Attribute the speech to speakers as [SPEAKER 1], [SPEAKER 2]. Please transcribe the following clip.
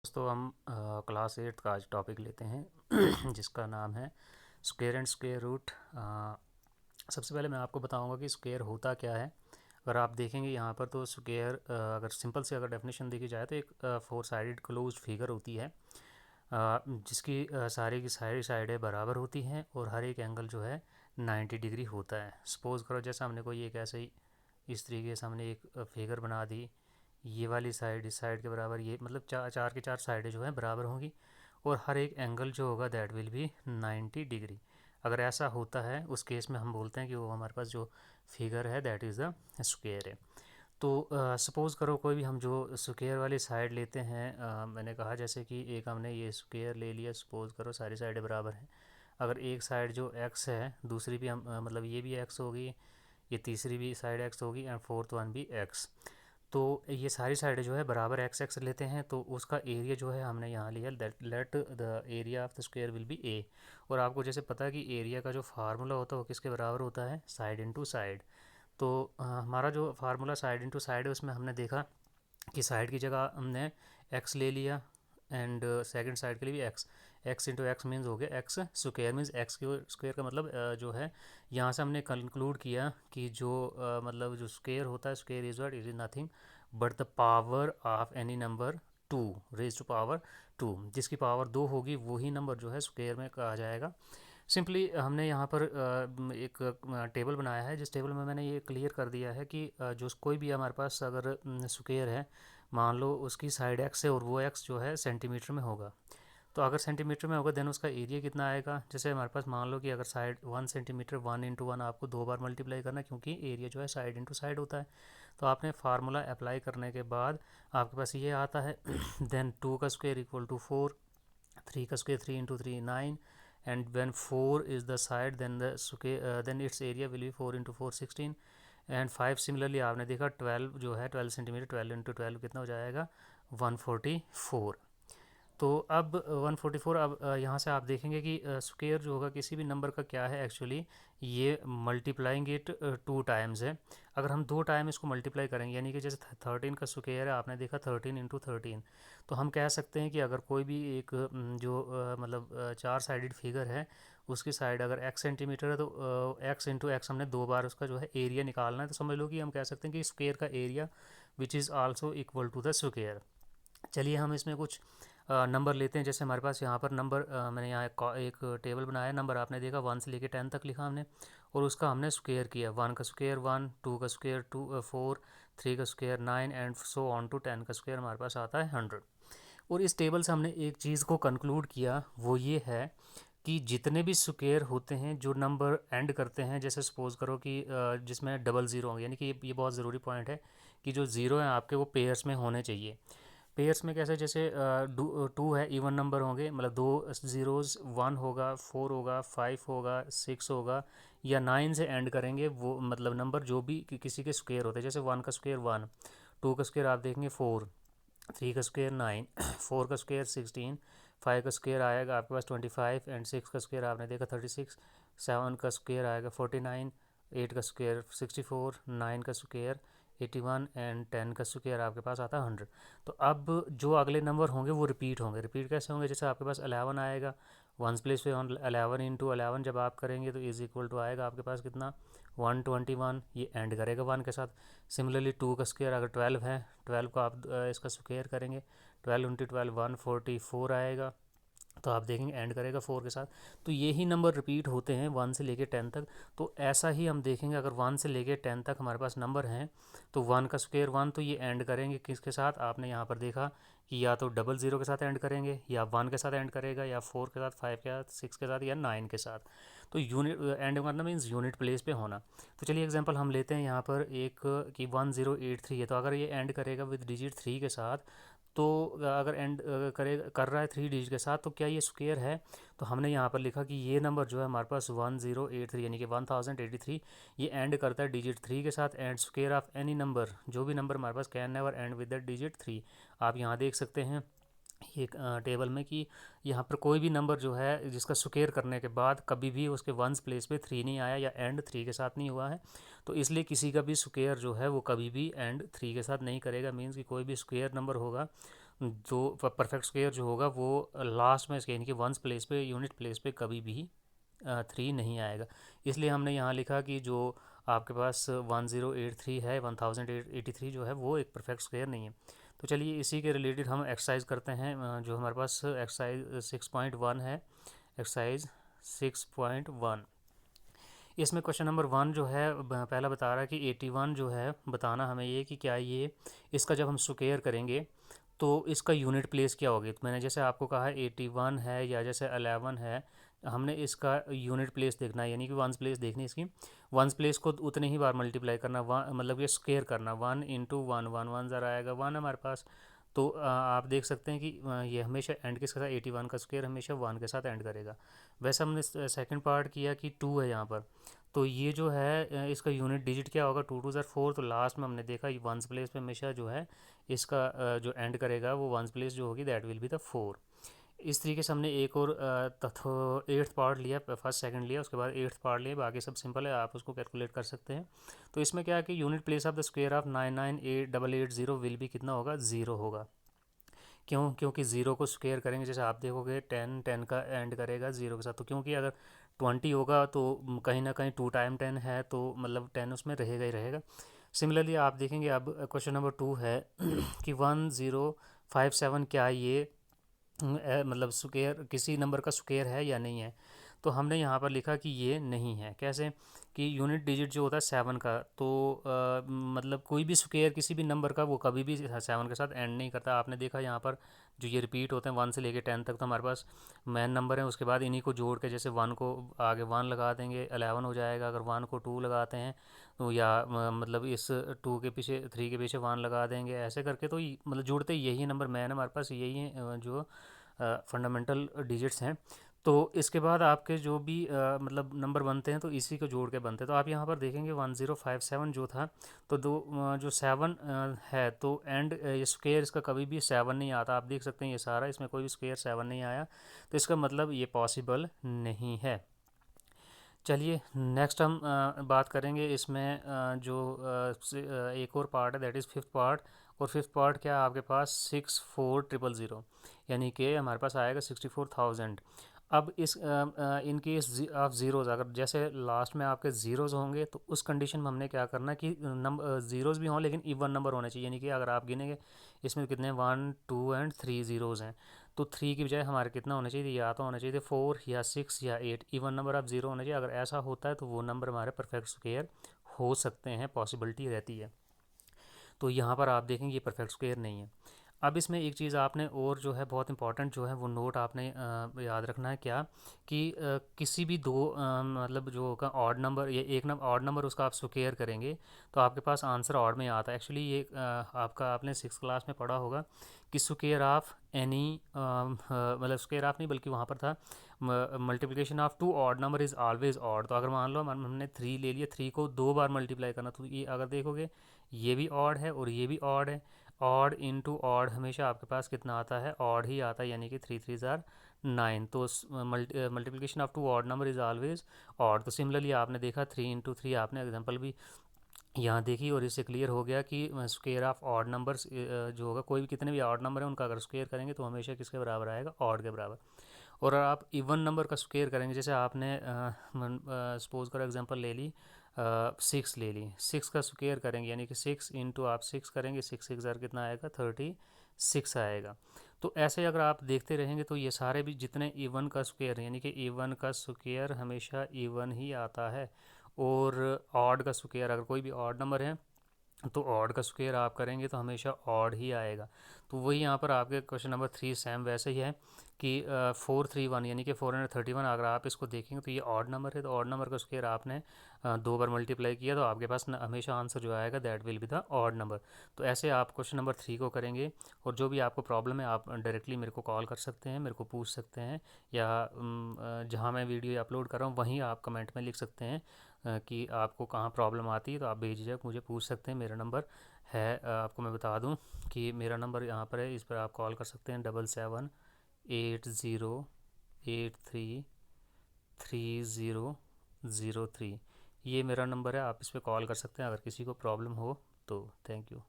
[SPEAKER 1] दोस्तों हम क्लास 8 का आज टॉपिक लेते हैं जिसका नाम है स्क्वायर एंड स्क्वायर रूट। सबसे पहले मैं आपको बताऊंगा कि स्क्वायर होता क्या है। अगर आप देखेंगे यहाँ पर तो स्क्वायर अगर सिंपल से अगर डेफिनेशन देखी जाए तो एक फोर साइडेड क्लोज्ड फिगर होती है, जिसकी सारी की सारी साइडें बराबर होती हैं और हर एक एंगल जो है 90 डिग्री होता है। सपोज़ करो जैसा हमने कोई एक ऐसे ही इस तरीके से हमने एक फिगर बना दी, ये वाली साइड इस साइड के बराबर, ये मतलब चार चार के चार साइडें जो हैं बराबर होंगी और हर एक एंगल जो होगा दैट विल बी 90 डिग्री। अगर ऐसा होता है उस केस में हम बोलते हैं कि वो हमारे पास जो फिगर है दैट इज़ द स्क्वायर है। तो सपोज़ करो कोई भी हम जो स्क्वायर वाली साइड लेते हैं, मैंने कहा जैसे कि एक हमने ये स्क्वायर ले लिया, सपोज़ करो सारी साइडें बराबर हैं। अगर एक साइड जो x है दूसरी भी हम मतलब ये भी x होगी, ये तीसरी भी साइड x होगी एंड फोर्थ वन भी x। तो ये सारी साइडें जो है बराबर एक्स एक्स लेते हैं तो उसका एरिया जो है हमने यहाँ लिया let the area of the square will be A. और आपको जैसे पता है कि एरिया का जो फार्मूला होता है वो किसके बराबर होता है, साइड इनटू साइड। तो हमारा जो फार्मूला साइड इनटू साइड है उसमें हमने देखा कि साइड की जगह हमने एक्स ले लिया एंड सेकंड साइड के लिए भी x. X into x means हो गया x square, means x square का मतलब जो है यहाँ से हमने कंक्लूड किया कि जो मतलब जो स्क्वायर होता है square is what, it is nothing but the power of any number to raise to power two. जिसकी पावर दो होगी वही नंबर जो है स्क्वायर में कहा जाएगा। सिंपली हमने यहाँ पर एक टेबल बनाया है जिस टेबल में मैंने ये क्लियर कर दिया है कि जो कोई भी हमारे पास अगर स्क्वायर है, मान लो उसकी साइड एक्स है और वो एक्स जो है सेंटीमीटर में होगा। तो अगर सेंटीमीटर में होगा देन उसका एरिया कितना आएगा। जैसे हमारे पास मान लो कि अगर साइड 1 सेंटीमीटर 1 इंटू 1 आपको दो बार मल्टीप्लाई करना है क्योंकि एरिया जो है साइड इंटू साइड होता है। तो आपने फार्मूला अप्लाई करने के बाद आपके पास ये आता है देन 2 का स्क्वायर इक्वल टू 4, 3 का square 3 into 3 9, and when 4 is the side then the then its area will be 4 into 4 16 and 5 similarly आपने देखा 12 जो है 12 सेंटीमीटर 12 इंटू 12 कितना हो जाएगा 144। तो अब 144, अब यहाँ से आप देखेंगे कि स्क्वायर जो होगा किसी भी नंबर का क्या है एक्चुअली, ये मल्टीप्लाइंग इट टू टाइम्स है। अगर हम दो टाइम इसको मल्टीप्लाई करेंगे यानी कि जैसे 13 का स्क्वायर है आपने देखा 13 इंटू 13, तो हम कह सकते हैं कि अगर कोई भी एक जो मतलब चार साइडेड फिगर है उसकी साइड अगर x सेंटीमीटर है तो x इंटू एक्स हमने दो बार उसका जो है एरिया निकालना है। तो समझ लो कि हम कह सकते हैं कि स्क्वायर का area which is also equal to the square. चलिए हम इसमें कुछ नंबर लेते हैं। जैसे हमारे पास यहाँ पर नंबर मैंने यहाँ एक टेबल बनाया, नंबर आपने देखा 1 से लेके 10 तक लिखा हमने और उसका हमने स्क्वायर किया। 1 का स्क्वायर 1, 2 का स्क्वायर 2 4, 3 का square 9 and so on to 10 का स्क्वायर हमारे पास आता है 100। और इस टेबल से हमने एक चीज़ को कंक्लूड किया, वो ये है कि जितने भी स्क्वायर होते हैं जो नंबर एंड करते हैं, जैसे सपोज़ करो कि जिसमें डबल ज़ीरो होंगे, यानी कि ये बहुत ज़रूरी पॉइंट है कि जो ज़ीरो हैं आपके वो पेयर्स में होने चाहिए। पेयर्स में कैसे, जैसे टू है इवन नंबर होंगे, मतलब दो ज़ीरोज़, 1 होगा, 4 होगा, 5 होगा, 6 होगा, या 9 से एंड करेंगे वो मतलब नंबर जो भी किसी के स्क्वायर होते हैं। जैसे 1 का स्क्वायर 1, 2 का स्क्वायर आप देखेंगे 4, 3 का स्क्वायर 9, 4 का स्क्वायर 16, 5 का स्क्वायर आएगा आपके पास 25 एंड 6 का स्क्वायर आपने देखा 36, 7 का स्क्वायर आएगा 49, 8 का स्क्वायर 64, 9 का स्क्वायर 81 एंड 10 का स्क्वायर आपके पास आता है 100। तो अब जो अगले नंबर होंगे वो रिपीट होंगे। रिपीट कैसे होंगे, जैसे आपके पास 11 आएगा, वंस प्लेस पे 11 इंटू 11 जब आप करेंगे तो इज़ इक्वल टू आएगा आपके पास कितना 121, ये एंड करेगा 1 के साथ। सिमिलरली 2 का स्क्वायर अगर 12 है, 12 को आप इसका स्क्वायर करेंगे, 12 इंटू 12 144 आएगा, तो आप देखेंगे एंड करेगा 4 के साथ। तो ये ही नंबर रिपीट होते हैं 1 से लेके 10 तक। तो ऐसा ही हम देखेंगे अगर 1 से लेके 10 तक हमारे पास नंबर हैं तो 1 का स्क्वायर 1, तो ये एंड करेंगे किसके साथ, आपने यहाँ पर देखा कि या तो डबल ज़ीरो के साथ एंड करेंगे, या 1 के साथ एंड करेगा, या 4 के साथ, 5 के साथ, 6 के साथ, या 9 के साथ। तो यूनिट एंड करना मीन्स यूनिट प्लेस पे होना। तो चलिए एग्जांपल हम लेते हैं यहाँ पर एक कि 1083 है, तो अगर ये एंड करेगा विद डिजिट 3 के साथ, तो अगर एंड कर रहा है 3 डिजिट के साथ, तो क्या ये स्क्वायर है। तो हमने यहाँ पर लिखा कि ये नंबर जो है हमारे पास 1083 यानी कि 1083, ये एंड करता है डिजिट 3 के साथ। And square of any number, जो भी नंबर हमारे पास can never end with the digit 3। आप यहाँ देख सकते हैं एक टेबल में कि यहाँ पर कोई भी नंबर जो है जिसका स्क्वायर करने के बाद कभी भी उसके वंस प्लेस पे 3 नहीं आया या एंड 3 के साथ नहीं हुआ है, तो इसलिए किसी का भी स्क्वायर जो है वो कभी भी एंड 3 के साथ नहीं करेगा। मीन्स कि कोई भी स्क्वायर नंबर होगा जो परफेक्ट स्क्वायर जो होगा वो लास्ट में इसके यानी कि वंस प्लेस पे यूनिट प्लेस पे कभी भी 3 नहीं आएगा। इसलिए हमने यहाँ लिखा कि जो आपके पास 1083 है 1083 जो है वो एक परफेक्ट स्क्वायर नहीं है। तो चलिए इसी के रिलेटेड हम एक्सरसाइज करते हैं। जो हमारे पास एक्सरसाइज 6.1 है, एक्सरसाइज 6.1। इसमें क्वेश्चन नंबर 1 जो है पहला बता रहा है कि 81 जो है बताना हमें ये कि क्या ये इसका जब हम स्क्वायर करेंगे तो इसका यूनिट प्लेस क्या होगी। तो मैंने जैसे आपको कहा है 81 है या जैसे 11 है, हमने इसका यूनिट प्लेस देखना है यानी कि वंस प्लेस देखनी है इसकी। वंस प्लेस को उतने ही बार मल्टीप्लाई करना, मतलब ये स्क्वायर करना, 1 इंटू वन, वन वन ज़रा आएगा 1 हमारे पास। तो आप देख सकते हैं कि ये हमेशा एंड किसके साथ 81 का स्क्वायर हमेशा 1 के साथ एंड करेगा। वैसे हमने सेकंड पार्ट किया कि 2 है यहाँ पर, तो ये जो है इसका यूनिट डिजिट क्या होगा, 2 2 ज़र 4। तो लास्ट में हमने देखा ये वंस प्लेस पे हमेशा जो है इसका जो एंड करेगा वो वंस प्लेस जो होगी दैट विल बी द 4। इस तरीके से हमने एक और एट्थ पार्ट लिया, फर्स्ट सेकंड लिया, उसके बाद एट्थ पार्ट लिया, बाकी सब सिंपल है, आप उसको कैलकुलेट कर सकते हैं। तो इसमें क्या है कि unit place of the square of 99880 will भी कितना होगा, 0 होगा। क्यों? क्योंकि ज़ीरो को स्क्वायर करेंगे, जैसे आप देखोगे 10 10 का एंड करेगा ज़ीरो के साथ। तो क्योंकि अगर 20 होगा तो कहीं ना कहीं 2 टाइम 10 है, तो मतलब 10 उसमें रहेगा ही रहेगा। सिमिलरली आप देखेंगे अब क्वेश्चन नंबर 2 है कि 1057 क्या ये मतलब स्क्वायर किसी नंबर का स्क्वायर है या नहीं है। तो हमने यहाँ पर लिखा कि ये नहीं है। कैसे? कि यूनिट डिजिट जो होता है 7 का, तो मतलब कोई भी स्क्वायर किसी भी नंबर का वो कभी भी 7 के साथ एंड नहीं करता। आपने देखा यहाँ पर जो ये रिपीट होते हैं 1 से लेके 10 तक, तो हमारे पास मेन नंबर है, उसके बाद इन्हीं को जोड़ के जैसे 1 को आगे 1 लगा देंगे 11 हो जाएगा। अगर 1 को 2 लगाते हैं तो या मतलब इस 2 के पीछे 3 के पीछे 1 लगा देंगे, ऐसे करके तो मतलब जुड़ते यही नंबर मेन हमारे पास यही है जो फंडामेंटल डिजिट्स हैं। तो इसके बाद आपके जो भी मतलब नंबर बनते हैं तो इसी को जोड़ के बनते हैं। तो आप यहाँ पर देखेंगे 1057 जो था, तो जो 7 है तो एंड ये स्क्वायर इसका कभी भी 7 नहीं आता। आप देख सकते हैं ये सारा इसमें कोई भी स्क्वायर 7 नहीं आया, तो इसका मतलब ये पॉसिबल नहीं है। चलिए नेक्स्ट हम बात करेंगे इसमें एक और पार्ट है, दैट इज़ फिफ्थ पार्ट। और फिफ्थ पार्ट क्या है आपके पास 64,000, यानी कि हमारे पास आएगा 64,000। अब इस इन केस ऑफ ज़ीरोज़, अगर जैसे लास्ट में आपके ज़ीरोज़ होंगे तो उस कंडीशन में हमने क्या करना है कि नंबर ज़ीरोज़ भी हों लेकिन इवन नंबर होने चाहिए। यानी कि अगर आप गिनेंगे इसमें कितने 1 2 एंड 3 ज़ीरोज़ हैं, तो 3 की बजाय हमारे कितना होना चाहिए, या तो होना चाहिए 4 या 6 या 8, इवन नंबर ऑफ 0 होना चाहिए। अगर ऐसा होता है तो वो नंबर हमारे परफेक्ट स्क्वायर हो सकते हैं, पॉसिबिलिटी रहती है। तो यहाँ पर आप देखेंगे ये परफेक्ट स्क्वायर नहीं है। अब इसमें एक चीज़ आपने और जो है बहुत इंपॉर्टेंट जो है वो नोट आपने याद रखना है, क्या कि किसी भी दो मतलब जो होगा ऑड नंबर या एक नंबर ऑड नंबर उसका आप स्क्वायर करेंगे तो आपके पास आंसर ऑड में आता है। एक्चुअली ये आपका आपने 6th क्लास में पढ़ा होगा कि स्क्वायर ऑफ एनी मतलब स्क्वायर ऑफ नहीं बल्कि वहाँ पर था multiplication of two odd number is always odd. तो अगर मान लो हमने 3 ले लिया, 3 को 2 बार मल्टीप्लाई करना, तो ये अगर देखोगे ये भी ऑड है और ये भी ऑड है। ऑड इंटू ऑड हमेशा आपके पास कितना आता है, ऑड ही आता है, यानी कि 3 3 ज़ार 9। तो multiplication of two odd number is always odd. तो सिमिलरली आपने देखा 3 इंटू 3 आपने एग्जांपल भी यहाँ देखी और इससे क्लियर हो गया कि स्क्वायर ऑफ ऑड नंबर्स जो होगा, कोई भी कितने भी ऑड नंबर हैं उनका अगर स्क्वायर करेंगे तो हमेशा किसके बराबर आएगा, ऑड के बराबर। और अगर आप इवन नंबर का स्क्वायर करेंगे, जैसे आपने सपोज करो एग्जांपल ले ली 6 ले ली, 6 का स्क्वायर करेंगे यानी कि 6 इंटू आप 6 करेंगे, 6 6 ज़ार कितना आएगा, 36 आएगा। तो ऐसे अगर आप देखते रहेंगे तो ये सारे भी जितने इवन का स्क्वायर यानी कि इवन का स्क्वायर हमेशा इवन ही आता है। और ऑड का स्क्वायर अगर कोई भी ऑड नंबर है तो ऑड का स्क्वायर आप करेंगे तो हमेशा ऑड ही आएगा। तो वही यहाँ पर आपके क्वेश्चन नंबर 3 सेम वैसे ही है कि 431 यानी कि 431 अगर आप इसको देखेंगे तो ये ऑड नंबर है, तो ऑड नंबर का स्क्वायर आपने 2 बार मल्टीप्लाई किया तो आपके पास हमेशा आंसर जो आएगा that will be the odd number. तो ऐसे आप क्वेश्चन नंबर 3 को करेंगे। और जो भी आपको प्रॉब्लम है आप डायरेक्टली मेरे को कॉल कर सकते हैं, मेरे को पूछ सकते हैं, या जहाँ मैं वीडियो अपलोड कर रहा हूँ वहीं आप कमेंट में लिख सकते हैं कि आपको कहाँ प्रॉब्लम आती है, तो आप बेझिझक मुझे पूछ सकते हैं। मेरा नंबर है आपको मैं बता दूं कि मेरा नंबर यहाँ पर है, इस पर आप कॉल कर सकते हैं 7780833003। ये मेरा नंबर है, आप इस पर कॉल कर सकते हैं अगर किसी को प्रॉब्लम हो तो। Thank you.